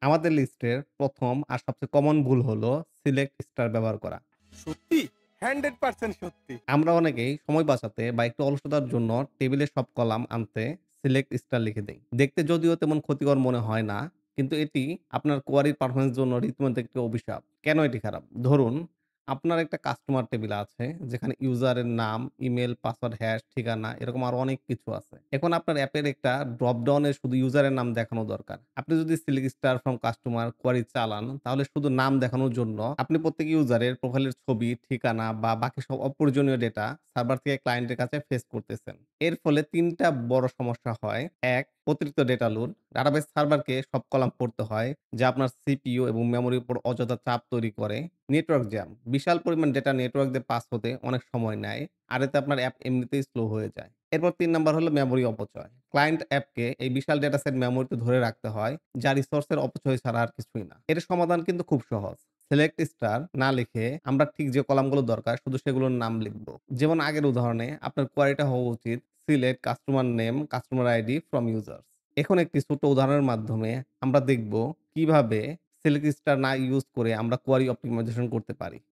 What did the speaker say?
আমাদের লিস্টের ১ম আর সবচেয়ে কমন ভুল হলো সিলেক্ট স্টার ব্যবহার করা। সত্যি? 100% সত্যি। আমরা অনেকেই সময় বাঁচাতে বা একটু অলসতার জন্য টেবিলে সব কলাম আনতে সিলেক্ট স্টার লিখে দেই। দেখতে যদিও তেমন ক্ষতিকর মনে হয় না, কিন্তু এটি আপনার কোয়ারির পারফরম্যান্স এর জন্য রীতিমতো একটি অভিশাপ। কেন এটি খারাপ? ধরুন, আপনার একটা কাস্টমার টেবিল আছে যেখানে ইউজারের নাম, ইমেইল, পাসওয়ার্ড, হ্যাশ, ঠিকানা এরকম আরো অনেক কিছু আছে। এখন আপনার অ্যাপের একটা ড্রপ ডাউন এ শুধু ইউজারের নাম দেখানো দরকার। আপনি যদি select star from customer query চালান, তাহলে শুধু নাম দেখানোর জন্য আপনি প্রত্যেক ইউজারের প্রোফাইলের ছবি, ঠিকানা বা বাকি সব অপ্রয়োজনীয় ডেটা সার্ভার থেকে ক্লায়েন্টের কাছে ফেচ করতেছেন। এর ফলে ৩ টা বড় সমস্যা হয়। ১, অতিরিক্ত ডেটা লোড। ডাটাবেস সার্ভারকে সব কলাম পড়তে হয়, যা আপনার সিপিইউ এবং মেমোরির উপর অযথা চাপ তৈরি করে। Network jam. বিশাল পরিমাণ ডেটা নেটওয়ার্ক দিয়ে পাস হতে অনেক সময় নেয়। আর এতে আপনার অ্যাপ এমনিতেই স্লো হয়ে যায়। এরপর ৩ নাম্বার হলো মেমোরি অপচয়। ক্লায়েন্ট অ্যাপকে এই বিশাল ডেটা সেট মেমোরিতে ধরে রাখতে হয়, যা রিসোর্সের অপচয় ছাড়া আর কিছুই না। এর সমাধান কিন্তু খুব সহজ। সিলেক্ট স্টার না লিখে আমরা ঠিক যে কলামগুলো দরকার শুধু সেগুলোর নাম লিখব। যেমন আগের উদাহরণে আপনার কোয়েরিটা হওয়া উচিত select customer name, customer ID from users. এখন একটি ছোট্ট উদাহরণের মাধ্যমে আমরা দেখব কিভাবে সিলেক্ট স্টার না ইউজ করে আমরা কোয়েরি অপ্টিমাইজেশন করতে পারি।